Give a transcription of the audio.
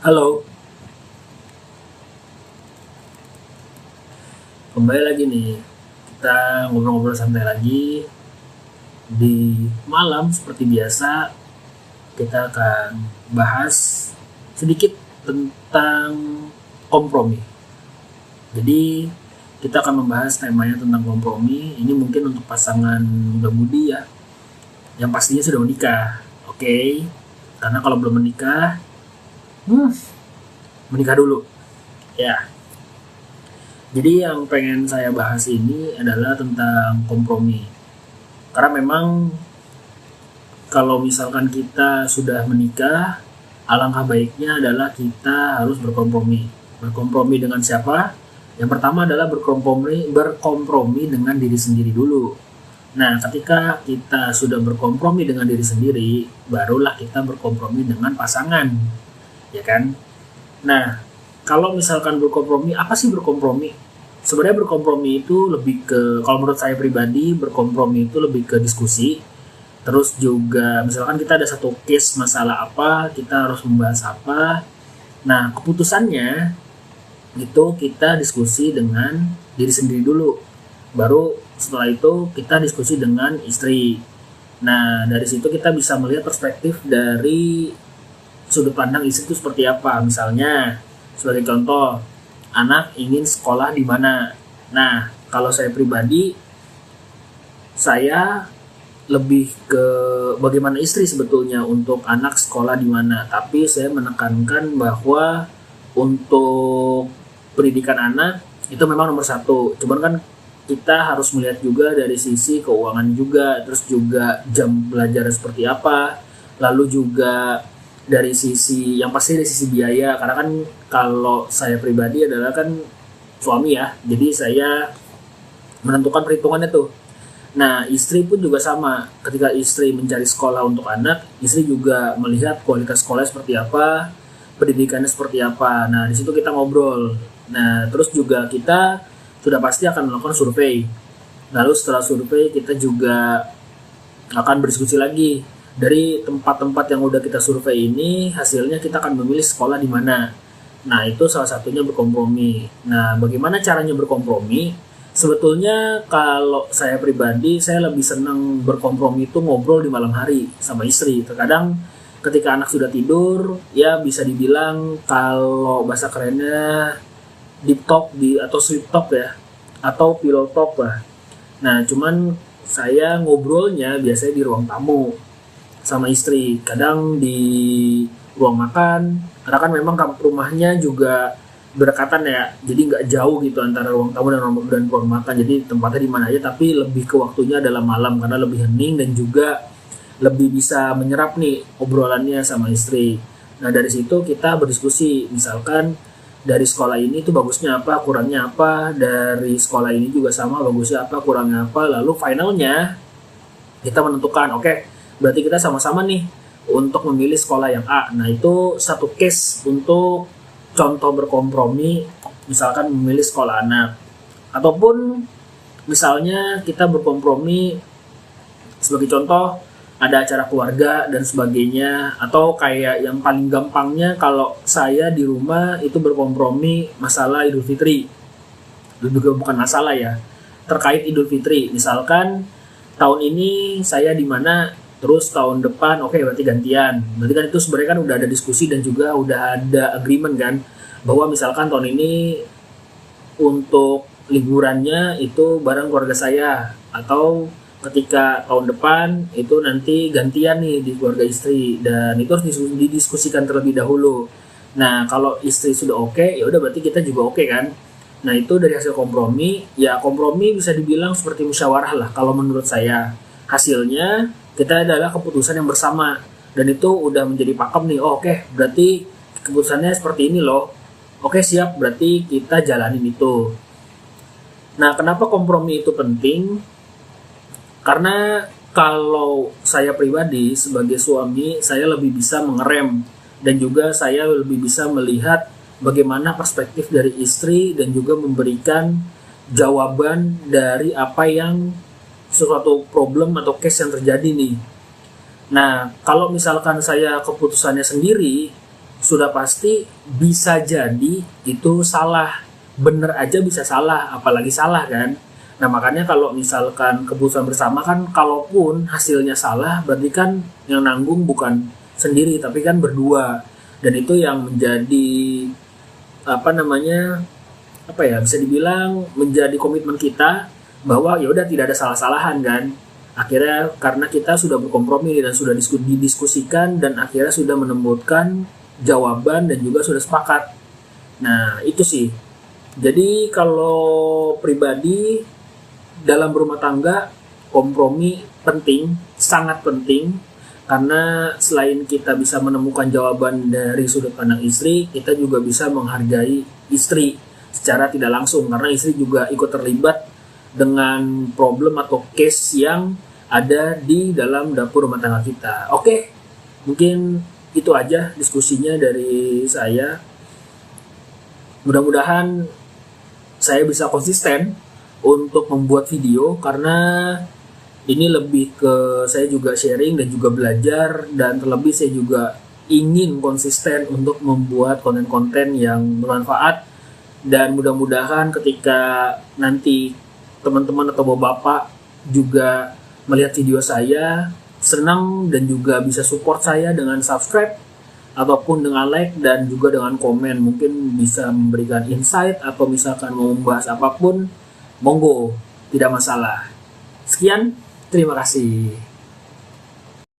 Halo, kembali lagi nih. Kita ngobrol-ngobrol santai lagi di malam seperti biasa. Kita akan bahas sedikit tentang kompromi. Jadi kita akan membahas temanya tentang kompromi. Ini mungkin untuk pasangan muda-mudi ya, yang pastinya sudah menikah. Oke, karena kalau belum menikah, menikah dulu. Ya, jadi yang pengen saya bahas ini adalah tentang kompromi. Karena memang kalau misalkan kita sudah menikah, alangkah baiknya adalah kita harus berkompromi. Berkompromi dengan siapa? Yang pertama adalah berkompromi dengan diri sendiri dulu. Nah, ketika kita sudah berkompromi dengan diri sendiri, barulah kita berkompromi dengan pasangan, ya kan? Nah, kalau misalkan berkompromi, apa sih berkompromi? Sebenarnya berkompromi itu lebih ke, kalau menurut saya pribadi, berkompromi itu lebih ke diskusi. Terus juga misalkan kita ada satu case masalah apa, kita harus membahas apa. Nah, keputusannya itu kita diskusi dengan diri sendiri dulu. Baru setelah itu kita diskusi dengan istri. Nah, dari situ kita bisa melihat perspektif dari sudut pandang istri itu seperti apa. Misalnya, sebagai contoh, anak ingin sekolah di mana. Nah, kalau saya pribadi, saya lebih ke bagaimana istri sebetulnya untuk anak sekolah di mana. Tapi saya menekankan bahwa untuk pendidikan anak itu memang nomor satu. Cuman kan kita harus melihat juga dari sisi keuangan juga, terus juga jam belajar seperti apa, lalu juga dari sisi yang pasti dari sisi biaya, karena kan kalau saya pribadi adalah kan suami ya, jadi saya menentukan perhitungannya tuh. Nah, istri pun juga sama, ketika istri mencari sekolah untuk anak, istri juga melihat kualitas sekolah seperti apa, pendidikannya seperti apa. Nah, di situ kita ngobrol. Nah, terus juga kita sudah pasti akan melakukan survei. Lalu setelah survei kita juga akan berdiskusi lagi. Dari tempat-tempat yang udah kita survei ini, hasilnya kita akan memilih sekolah di mana. Nah, itu salah satunya berkompromi. Nah, bagaimana caranya berkompromi? Sebetulnya kalau saya pribadi, saya lebih senang berkompromi itu ngobrol di malam hari sama istri. Terkadang ketika anak sudah tidur, ya bisa dibilang kalau bahasa kerennya deep talk atau sleep talk ya, atau pillow talk lah. Nah, cuman saya ngobrolnya biasanya di ruang tamu sama istri, kadang di ruang makan, karena kan memang rumahnya juga berdekatan ya, jadi nggak jauh gitu antara ruang tamu dan ruang makan, jadi tempatnya di mana aja, tapi lebih ke waktunya adalah malam karena lebih hening dan juga lebih bisa menyerap nih obrolannya sama istri. Nah, dari situ kita berdiskusi, misalkan dari sekolah ini tuh bagusnya apa, kurangnya apa, dari sekolah ini juga sama, bagusnya apa, kurangnya apa, lalu finalnya kita menentukan, oke, berarti kita sama-sama nih untuk memilih sekolah yang A. Nah, itu satu case untuk contoh berkompromi, misalkan memilih sekolah anak. Ataupun misalnya kita berkompromi, sebagai contoh ada acara keluarga dan sebagainya, atau kayak yang paling gampangnya kalau saya di rumah itu berkompromi masalah Idul Fitri. Itu juga bukan masalah ya, terkait Idul Fitri. Misalkan tahun ini saya di mana, terus tahun depan oke, berarti gantian. Berarti kan itu sebenarnya kan udah ada diskusi dan juga udah ada agreement kan, bahwa misalkan tahun ini untuk liburannya itu bareng keluarga saya, atau ketika tahun depan itu nanti gantian nih di keluarga istri, dan itu harus didiskusikan terlebih dahulu. Nah, kalau istri sudah oke, ya udah berarti kita juga oke kan. Nah, itu dari hasil kompromi. Ya, kompromi bisa dibilang seperti musyawarah lah kalau menurut saya. Hasilnya kita adalah keputusan yang bersama, dan itu udah menjadi pakem nih. Oh, oke, berarti keputusannya seperti ini loh. Oke, siap, berarti kita jalanin itu. Nah, kenapa kompromi itu penting? Karena kalau saya pribadi sebagai suami, saya lebih bisa mengerem, dan juga saya lebih bisa melihat bagaimana perspektif dari istri dan juga memberikan jawaban dari apa yang suatu problem atau case yang terjadi nih. Nah, kalau misalkan saya keputusannya sendiri, sudah pasti bisa jadi itu salah. Bener aja bisa salah, apalagi salah kan. Nah makanya kalau misalkan keputusan bersama kan, kalaupun hasilnya salah, berarti kan yang nanggung bukan sendiri, tapi kan berdua. Dan itu yang menjadi apa namanya, apa ya, bisa dibilang menjadi komitmen kita bahwa ya udah tidak ada salah-salahan kan. Akhirnya karena kita sudah berkompromi dan sudah didiskusikan dan akhirnya sudah menemukan jawaban dan juga sudah sepakat. Nah itu sih. Jadi kalau pribadi dalam berumah tangga, kompromi penting, sangat penting, karena selain kita bisa menemukan jawaban dari sudut pandang istri, kita juga bisa menghargai istri secara tidak langsung, karena istri juga ikut terlibat dengan problem atau case yang ada di dalam dapur rumah tangga kita. Oke, mungkin itu aja diskusinya dari saya. Mudah-mudahan saya bisa konsisten untuk membuat video, karena ini lebih ke saya juga sharing dan juga belajar, dan terlebih saya juga ingin konsisten untuk membuat konten-konten yang bermanfaat. Dan mudah-mudahan ketika nanti teman-teman atau bapak juga melihat video saya, senang dan juga bisa support saya dengan subscribe ataupun dengan like dan juga dengan komen, mungkin bisa memberikan insight atau misalkan mau membahas apapun, monggo, tidak masalah. Sekian, terima kasih.